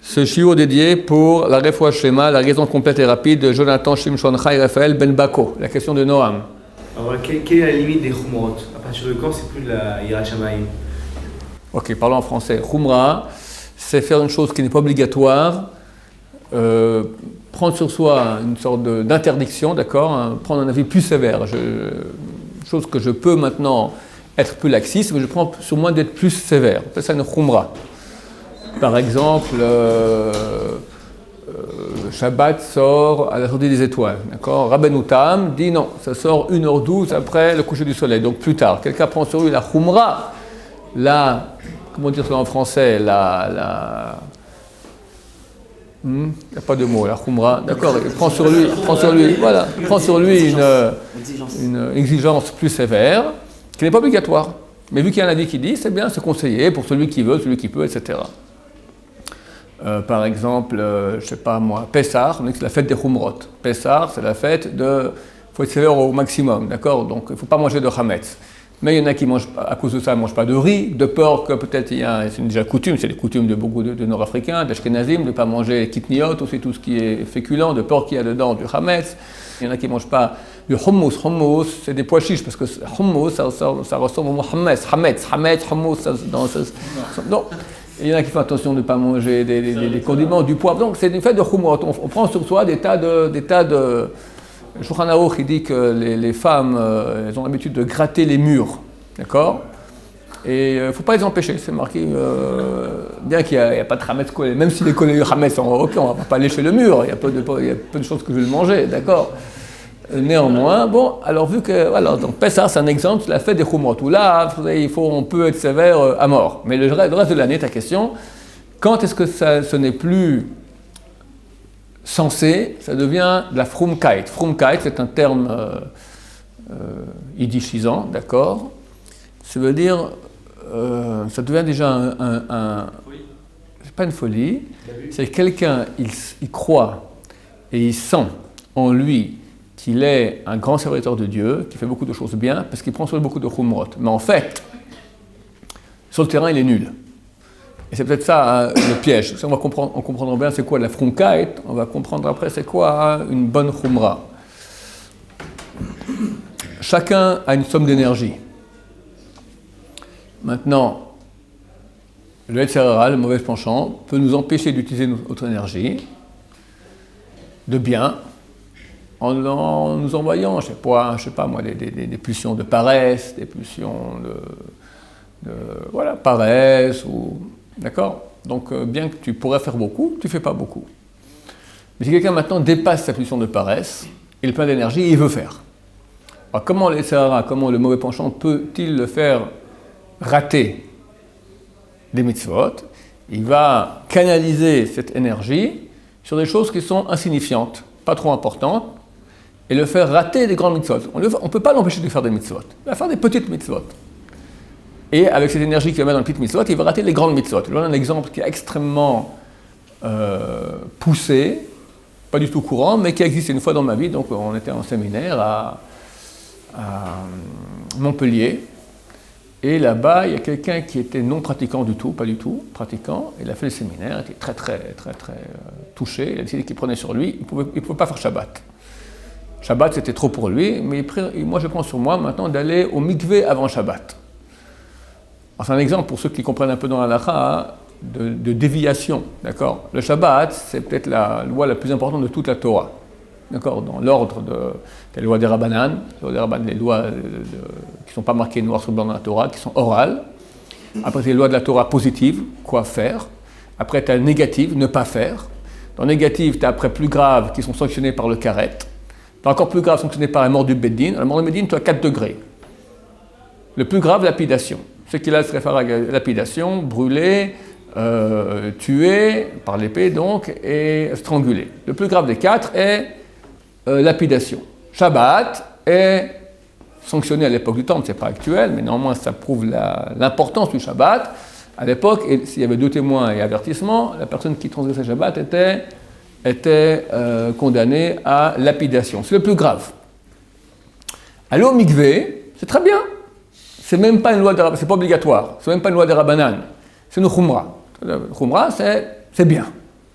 ce shiur dédié pour la Refoua Shlema, la guérison complète et rapide de Jonathan Shimshon Chai Raphaël Ben Bako, la question de Noam. Alors, quelle est la limite des Khumrot? À partir de quand c'est plus de la Yirat Shamayim? Ok, parlons en français. Khumra, c'est faire une chose qui n'est pas obligatoire, prendre sur soi une sorte d'interdiction, d'accord, prendre un avis plus sévère. Chose que je peux maintenant être plus laxiste, mais je prends sur moi d'être plus sévère. On appelle ça une khumra. Par exemple, Shabbat sort à la sortie des étoiles, d'accord. Rabbeinu Tam dit non, ça sort 1h12 après le coucher du soleil, donc plus tard. Quelqu'un prend sur lui la khumra, comment dire ça en français, il n'y a pas de mot, la khumra, d'accord, il prend sur lui une exigence plus sévère, qui n'est pas obligatoire. Mais vu qu'il y a un avis qui dit, c'est bien, c'est conseillé pour celui qui veut, celui qui peut, etc. Par exemple, je ne sais pas moi, Pessah, on dit que c'est la fête des Khumrot. Pessah, c'est la fête il faut être sévère au maximum, d'accord? Donc il ne faut pas manger de chametz. Mais il y en a qui mangent, à cause de ça, ne mangent pas de riz, de peur que peut-être c'est déjà coutume, c'est les coutumes de beaucoup de Nord-Africains, d'Ashkenazim, de ne pas manger kitniot, aussi tout ce qui est féculent, de peur qu'il y a dedans du chametz. Il y en a qui ne mangent pas du hummus. Hummus, c'est des pois chiches, parce que hummus, ça ressemble au mot hametz, hummus, non. Il y en a qui font attention de ne pas manger des condiments, du poivre. Donc c'est une fête de hummus. On prend sur soi des tas de Shulchan Aruch, il dit que les femmes, elles ont l'habitude de gratter les murs, d'accord? Et il ne faut pas les empêcher, c'est marqué, bien qu'il n'y a pas de chametz collé, même si les collés de chametz sont ok, on ne va pas lécher le mur, il y a peu de choses que je vais le manger, d'accord? Néanmoins, bon, alors vu que, voilà, donc Pessah, c'est un exemple, c'est la fête des Khumrot, où là, on peut être sévère à mort. Mais le reste de l'année, ta question, quand est-ce que ce n'est plus censé, ça devient de la frumkeit. Frumkeit, c'est un terme yiddishisant, d'accord? Ça veut dire, ça devient déjà c'est pas une folie, c'est quelqu'un, il croit et il sent en lui qu'il est un grand serviteur de Dieu, qui fait beaucoup de choses bien, parce qu'il prend sur lui beaucoup de khumrot. Mais en fait, sur le terrain, il est nul. Et c'est peut-être ça le piège. Si on comprendra bien c'est quoi la frumkeit, on va comprendre après c'est quoi une bonne khumra. Chacun a une somme d'énergie. Maintenant, le Yetzer Hara, le mauvais penchant, peut nous empêcher d'utiliser notre énergie de bien en nous envoyant, je sais pas moi, des pulsions de paresse, des pulsions de paresse ou... D'accord? Donc, bien que tu pourrais faire beaucoup, tu ne fais pas beaucoup. Mais si quelqu'un maintenant dépasse sa pulsion de paresse, il est plein d'énergie et il veut faire. Alors, comment le Yetzer Hara, comment le mauvais penchant peut-il le faire rater des mitzvot? Il va canaliser cette énergie sur des choses qui sont insignifiantes, pas trop importantes, et le faire rater des grandes mitzvot. On ne peut pas l'empêcher de faire des mitzvot. Il va faire des petites mitzvot. Et avec cette énergie qu'il va mettre dans les petites mitzvot, il va rater les grandes mitzvot. Là, on a un exemple qui est extrêmement poussé, pas du tout courant, mais qui a existé une fois dans ma vie. Donc, on était en séminaire à Montpellier. Et là-bas, il y a quelqu'un qui était non pratiquant du tout, pas du tout, pratiquant. Il a fait le séminaire, il était très touché. Il a décidé qu'il prenait sur lui, il ne pouvait pas faire Shabbat. Shabbat, c'était trop pour lui, mais moi, je prends sur moi maintenant d'aller au mikvé avant Shabbat. C'est un exemple pour ceux qui comprennent un peu dans la halakha de déviation, d'accord? Le Shabbat, c'est peut-être la loi la plus importante de toute la Torah, d'accord? Dans l'ordre des lois des Rabbanan, les lois qui ne sont pas marquées noir sur blanc dans la Torah, qui sont orales. Après, c'est les lois de la Torah positives, quoi faire. Après, tu as négative, ne pas faire. Dans négative, tu as après plus graves qui sont sanctionnés par le karet. Tu as encore plus grave sanctionné par la mort du Beddin. La mort du Beddin, tu as 4 degrés. Le plus grave, lapidation. Ce qui là se réfère à lapidation, brûler, tuer par l'épée donc, et stranguler. Le plus grave des 4 est lapidation. Shabbat est sanctionné à l'époque du Temple, c'est pas actuel, mais néanmoins ça prouve l'importance du Shabbat. À l'époque, s'il y avait 2 témoins et avertissement, la personne qui transgressait Shabbat était condamnée à lapidation. C'est le plus grave. Aller au mikvé, c'est très bien. C'est même pas une loi c'est pas obligatoire. C'est même pas une loi des Rabbanan. C'est une khumra. Le khumra, c'est bien.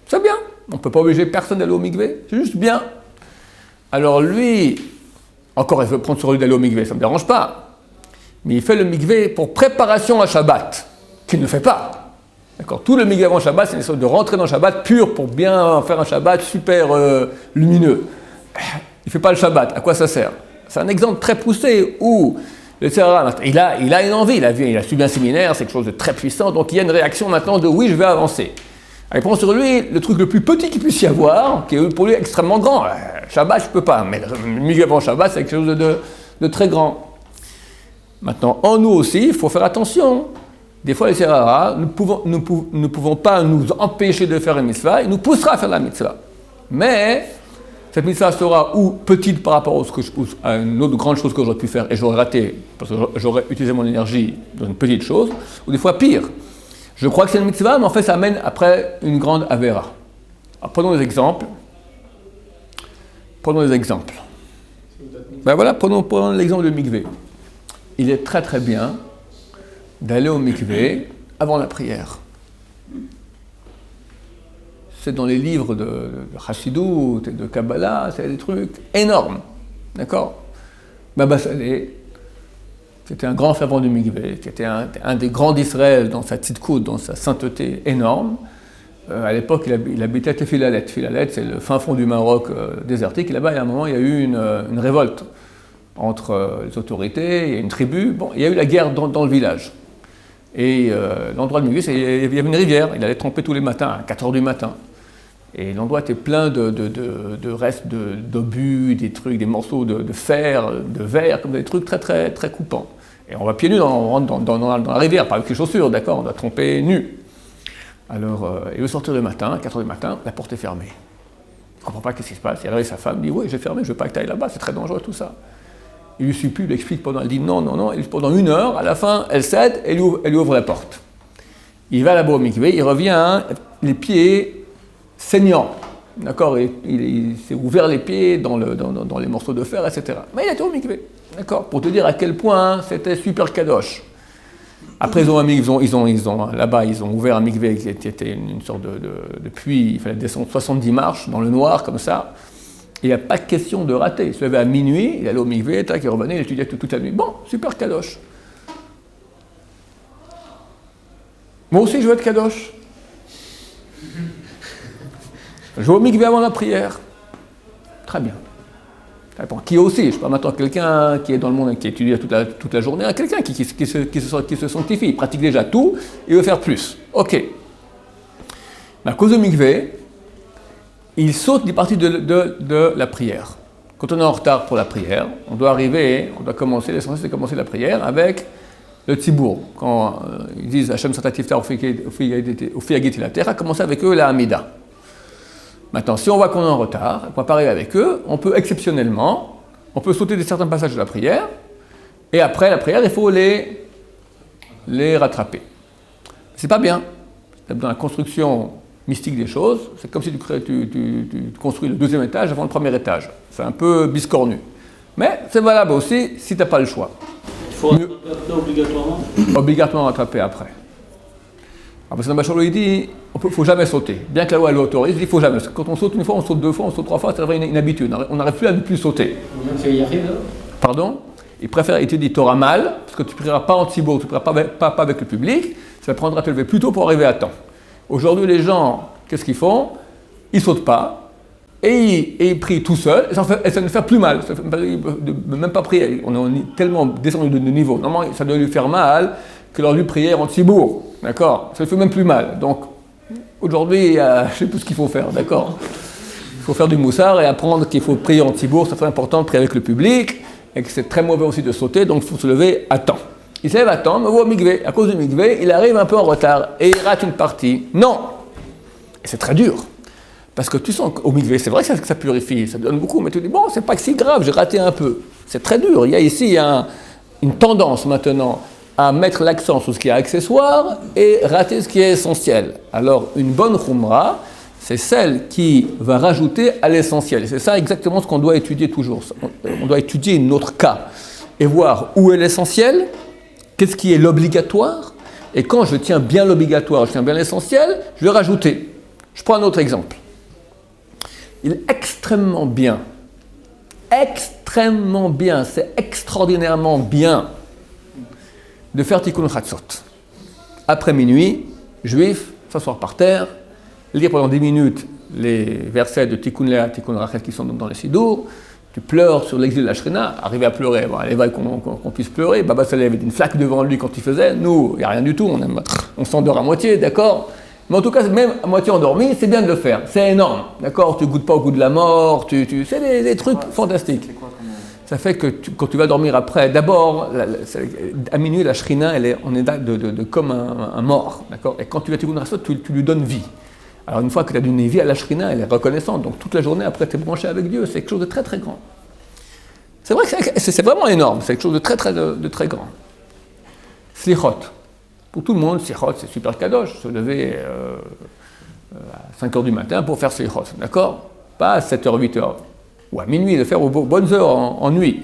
C'est bien. On ne peut pas obliger personne d'aller au mikvé, c'est juste bien. Alors lui, encore il veut prendre sur lui d'aller au mikvé, ça ne me dérange pas. Mais il fait le mikvé pour préparation à Shabbat, qu'il ne fait pas. D'accord. Tout le mikvé avant Shabbat, c'est une sorte de rentrer dans Shabbat pur pour bien faire un Shabbat super lumineux. Il ne fait pas le Shabbat, à quoi ça sert? C'est un exemple très poussé où le Tzara, il a une envie, il a suivi un séminaire, c'est quelque chose de très puissant, donc il y a une réaction maintenant de oui, je vais avancer. Il prend sur lui le truc le plus petit qu'il puisse y avoir, qui est pour lui extrêmement grand. Shabbat, je ne peux pas, mais le mikvé avant Shabbat, c'est quelque chose de très grand. Maintenant, en nous aussi, il faut faire attention. Des fois, les Tzara, nous ne pouvons pas nous empêcher de faire une mitzvah, il nous poussera à faire la mitzvah. Mais cette mitzvah sera ou petite par rapport à une autre grande chose que j'aurais pu faire et j'aurais raté, parce que j'aurais utilisé mon énergie dans une petite chose, ou des fois pire. Je crois que c'est une mitzvah, mais en fait, ça amène après une grande avéra. Alors, prenons des exemples. Ben voilà, prenons l'exemple du mikvé. Il est très très bien d'aller au mikvé avant la prière. C'est dans les livres de Chassidut et de Kabbalah, c'est des trucs énormes. D'accord? Baba Saleh, c'était un grand fervent du mikvé, qui était un des grands d'Israël dans sa tzidkout, dans sa sainteté énorme. À l'époque, il habitait à Tfilalet. Tfilalet, c'est le fin fond du Maroc désertique. Et là-bas, il y a un moment, il y a eu une révolte entre les autorités, il y a une tribu. Bon, il y a eu la guerre dans le village. Et l'endroit de mikvé, il y avait une rivière. Il allait tremper tous les matins, à 4h du matin. Et l'endroit était plein de restes d'obus, des trucs, des morceaux de fer, de verre, comme des trucs très, très, très coupants. Et on va pieds nus, on rentre dans la rivière, pas avec les chaussures, d'accord, on doit tremper nu. Alors, il veut sortir le matin, à 4h du matin, la porte est fermée. Il ne comprend pas qu'est-ce qui se passe. Il réveille sa femme, il dit « Oui, j'ai fermé, je ne veux pas que tu ailles là-bas, c'est très dangereux tout ça. » Il lui supplie, il lui explique elle dit « Non. » Et pendant 1 heure, à la fin, elle cède et elle lui ouvre la porte. Il va là-bas au mikvé, il revient, les pieds saignants. D'accord, il s'est ouvert les pieds dans les morceaux de fer, etc. Mais il était au mikvé. D'accord, pour te dire à quel point c'était super kadosh. Après, là-bas, ils ont ouvert un mikvé qui était une sorte de puits, il fallait descendre 70 marches dans le noir, comme ça. Et il n'y a pas de question de rater. Il se levait à minuit, il allait au mikvé, il revenait, il étudiait toute la nuit. Bon, super kadosh. Moi aussi, je veux être kadosh. Je vais au mikvé avant la prière. Très bien. Qui aussi? Je parle maintenant de quelqu'un qui est dans le monde et qui étudie toute la journée, à quelqu'un qui se sanctifie, il pratique déjà tout, il veut faire plus. Ok. Mais à cause du mikvé, il saute des parties de la prière. Quand on est en retard pour la prière, on doit commencer, l'essentiel c'est de commencer la prière avec le tzibour. Quand ils disent Hashem Satatifta Ofi la terre, commencer avec eux la Hamida. Maintenant, si on voit qu'on est en retard, qu'on ne va pas arriver avec eux, on peut exceptionnellement, sauter certains passages de la prière, et après la prière, il faut les rattraper. C'est pas bien. Dans la construction mystique des choses, c'est comme si tu construis le 2e étage avant le 1er étage. C'est un peu biscornu. Mais c'est valable aussi si tu n'as pas le choix. Il faut rattraper après obligatoirement? Obligatoirement rattraper après. Alors, parce que dans Bachelot, il dit il ne faut jamais sauter. Bien que la loi l'autorise, il dit il ne faut jamais. Quand on saute une fois, on saute 2 fois, on saute 3 fois, ça devient une habitude. On n'arrive plus à ne plus sauter. Il y arrive là? Pardon? Il préfère étudier Torah mal, parce que tu ne prieras pas en tzibour, tu ne prieras pas avec le public, ça prendra à te lever plus tôt pour arriver à temps. Aujourd'hui, les gens, qu'est-ce qu'ils font? Ils ne sautent pas, et ils prient tout seuls, et ça ne fait plus mal. Ça ne même pas prier. On est tellement descendu de niveau. Normalement, ça doit lui faire mal que lors d'une prière en tzibour. D'accord? Ça ne fait même plus mal. Donc, aujourd'hui, je ne sais plus ce qu'il faut faire. D'accord? Il faut faire du moussard et apprendre qu'il faut prier en tzibour. C'est très important de prier avec le public, et que c'est très mauvais aussi de sauter, donc il faut se lever à temps. Il se lève à temps, mais au mikvé. À cause du mikvé, il arrive un peu en retard et il rate une partie. Non! Et c'est très dur. Parce que tu sens qu'au mikvé, c'est vrai que ça purifie, ça donne beaucoup, mais tu dis, bon, c'est pas si grave, j'ai raté un peu. C'est très dur. Il y a ici une tendance maintenant à mettre l'accent sur ce qui est accessoire et rater ce qui est essentiel. Alors, une bonne khumra, c'est celle qui va rajouter à l'essentiel. Et c'est ça exactement ce qu'on doit étudier toujours. On doit étudier notre cas et voir où est l'essentiel, qu'est-ce qui est l'obligatoire, et quand je tiens bien l'obligatoire, je tiens bien l'essentiel, je vais rajouter. Je prends un autre exemple. Il est extrêmement bien, c'est extraordinairement bien de faire Tikkun Chatzot. Après minuit, juif, s'asseoir par terre, lire pendant 10 minutes les versets de Tikkun Léa, Tikkun Rachel qui sont dans les Sidour, tu pleures sur l'exil de la Shrina, arriver à pleurer, bon, allez, qu'on puisse pleurer, Baba Saleh avait une flaque devant lui quand il faisait, nous, il n'y a rien du tout, on s'endort à moitié, d'accord? Mais en tout cas, même à moitié endormi, c'est bien de le faire, c'est énorme, d'accord? Tu ne goûtes pas au goût de la mort, c'est des trucs fantastiques. Ça fait que quand tu vas dormir après, d'abord, à minuit, la Shrina, on est comme un mort, d'accord? Et quand tu vas Tikkun Chatzot, tu lui donnes vie. Alors une fois que tu as donné vie à la Shrina, elle est reconnaissante, donc toute la journée après tu es branché avec Dieu, c'est quelque chose de très très grand. C'est vrai que c'est vraiment énorme, c'est quelque chose de très grand. Slichot. Pour tout le monde, Slichot c'est super kadosh, se lever à 5h du matin pour faire Slichot, d'accord? Pas à 7h, 8h, ou à minuit, le faire aux bonnes heures en nuit.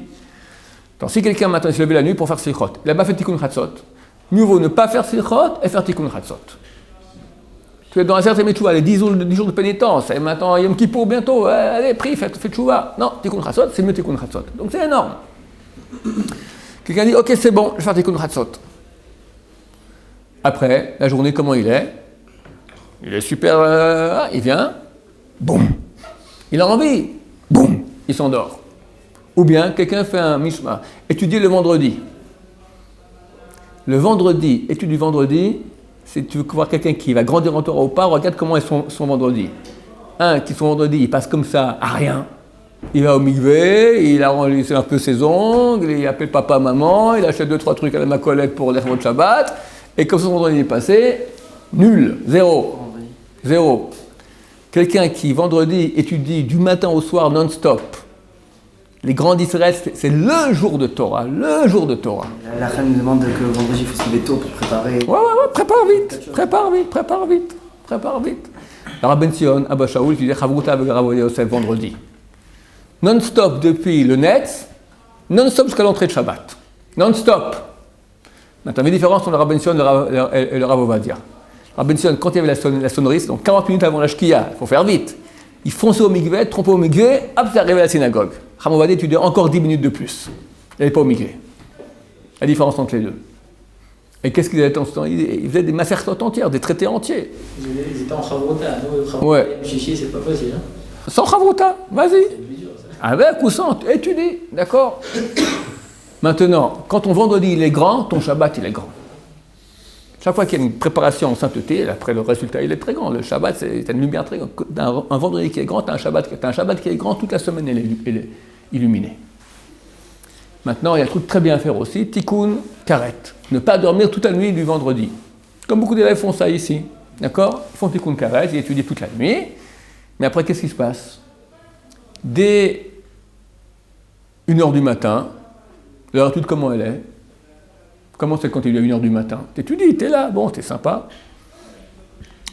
Donc si quelqu'un matin se levé la nuit pour faire Slichot, il n'a pas fait Tikkun Chatzot, mieux vaut ne pas faire Slichot et faire Tikkun Chatzot. Tu es dans un certain Tchouva, les 10 jours de pénitence, et maintenant Yom Kippour bientôt, allez, prie, fais Tchouva. Non, Tikkun Chatzot, c'est mieux Tikkun Chatzot. Donc c'est énorme. Quelqu'un dit, ok, c'est bon, je vais faire Tikkun Chatzot. Après, la journée, comment il est? Il est super, il vient, boum. Il a envie, boum, il s'endort. Ou bien, quelqu'un fait un mishma, étudie le vendredi. Le vendredi, étude du vendredi, si tu veux voir quelqu'un qui va grandir en Torah ou pas, regarde comment est son vendredi. Qui son vendredi, il passe comme ça à rien. Il va au mikvé, il arrondit un peu ses ongles, il appelle papa, maman, il achète 2-3 trucs à la macolette pour les de Shabbat, et comme son vendredi est passé, nul, zéro. Quelqu'un qui vendredi étudie du matin au soir non-stop, les grands d'Israël, c'est le jour de Torah, La Reine nous demande que vendredi, il faut se lever tôt pour préparer. Ouais, prépare vite. Le Rabben Sion, Abba Shaul, qui dit Chavruta avec Rav Yosef vendredi. Non-stop depuis le Netz, non-stop jusqu'à l'entrée de Shabbat. Non-stop. Maintenant, il y a une différence entre le Rabben Sion et le Rav Ovadia. Le Rabben Sion, quand il y avait la sonnerie, c'est donc 40 minutes avant la Shkia, il faut faire vite. Il fonçait au mikvé, trompait au mikvé, hop, c'est arrivé à la synagogue. Rav Ovadia, tu dis encore 10 minutes de plus. Il n'allait pas au mikvé. La différence entre les deux. Et qu'est-ce qu'ils faisaient en ce temps? Ils faisaient des macertotes entières, des traités entiers. Ils étaient en Chavruta. Nous, Chavruta, ouais. Chichi, c'est pas facile. Hein? Sans Chavruta, vas-y. Avec ou sans, étudie, d'accord? Maintenant, quand ton vendredi il est grand, ton Shabbat il est grand. Chaque fois qu'il y a une préparation en sainteté, après le résultat il est très grand. Le Shabbat, c'est une lumière très grande. Un vendredi qui est grand, tu as un Shabbat qui est grand, toute la semaine elle est illuminée. Maintenant, il y a un truc très bien à faire aussi, Tikkun Karet. Ne pas dormir toute la nuit du vendredi. Comme beaucoup d'élèves font ça ici. D'accord? Ils font Tikkun Karet, ils étudient toute la nuit. Mais après, qu'est-ce qui se passe? Dès 1h du matin, leur étude, comment elle est? Comment c'est quand il est à 1h du matin? T'étudies, t'es là, bon, t'es sympa.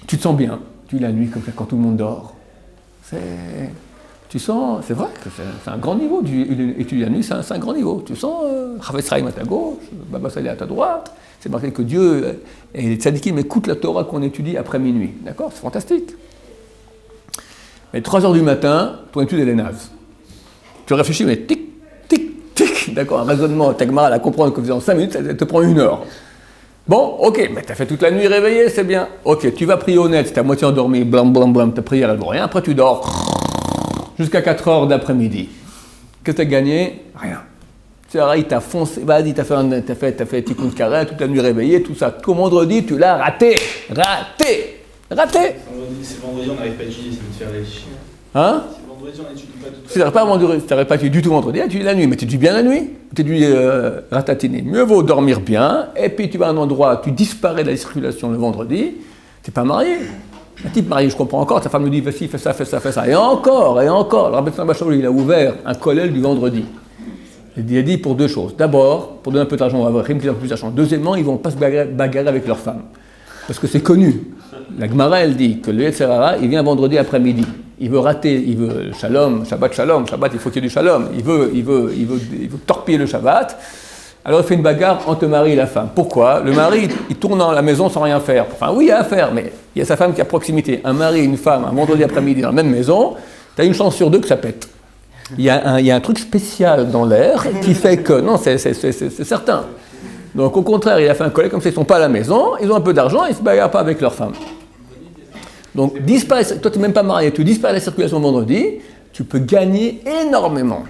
Tu te sens bien. Tu es la nuit, comme ça, quand tout le monde dort. Tu sens, c'est vrai que c'est un grand niveau, étudier la nuit, c'est un grand niveau. Tu sens, Chavetz Chaim à ta gauche, Baba Saleh à ta droite, c'est marqué que Dieu et les tzadikim écoutent la Torah qu'on étudie après minuit. D'accord? C'est fantastique. Mais 3h du matin, ton étude elle est naze. Tu réfléchis, mais tic, tic, tic, d'accord, un raisonnement, ta Gemara à comprendre que en 5 minutes, ça te prend 1 heure. Bon, ok, mais t'as fait toute la nuit réveillé, c'est bien. Ok, tu vas prier au net, t'es à moitié endormi, blam, blam, blam, ta prière elle vaut rien, après tu dors. Jusqu'à 4h d'après-midi. Qu'est-ce que tu as gagné? Rien. Tu as foncé, vas-y, t'as fait Tikkun Karet, toute la nuit réveillée, tout ça. Tout vendredi, tu l'as raté. C'est vendredi, on n'arrive pas à étudier, ça veut te faire les chiens. Hein? C'est vendredi, on n'étudie pas tout Si tu n'arrives pas à étudier du tout vendredi, tu étudies la nuit. Mais tu étudies bien la nuit, tu étudies ratatiné. Mieux vaut dormir bien, et puis tu vas à un endroit, tu disparais de la circulation le vendredi, tu n'es pas marié. Un type marié, je comprends encore, sa femme nous dit, vas-y, fais ça. Et encore. Le Rabbi Tzemach, il a ouvert un kollel du vendredi. Il a dit pour 2 choses. D'abord, pour donner un peu d'argent, on va avoir plus d'argent. Deuxièmement, ils ne vont pas se bagarrer avec leurs femmes. Parce que c'est connu. La Gemara, elle dit que le Yetzer Hara, il vient vendredi après-midi. Il veut rater, il veut shalom, Shabbat, il faut qu'il y ait du shalom. Il veut torpiller le Shabbat. Alors il fait une bagarre entre le mari et la femme. Pourquoi? Le mari, il tourne dans la maison sans rien faire. Enfin oui, il y a à faire, mais il y a sa femme qui est à proximité. Un mari et une femme, un vendredi après-midi dans la même maison, tu as une chance sur deux que ça pète. Il y a un truc spécial dans l'air qui fait que, non, c'est certain. Donc au contraire, il a fait un collègue, comme ça ils ne sont pas à la maison, ils ont un peu d'argent, ils ne se bagarrent pas avec leur femme. Donc toi tu n'es même pas marié, tu disparais la circulation vendredi, tu peux gagner énormément.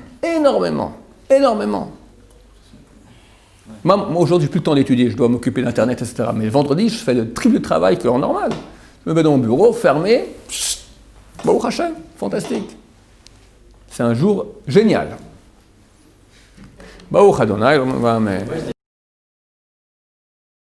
Moi aujourd'hui, j'ai plus le temps d'étudier, je dois m'occuper d'Internet, etc. Mais le vendredi, je fais le triple de travail qu'en normal. Je me mets dans mon bureau, fermé, Baruch Hashem, fantastique. C'est un jour génial. Baruch Adonai, amen.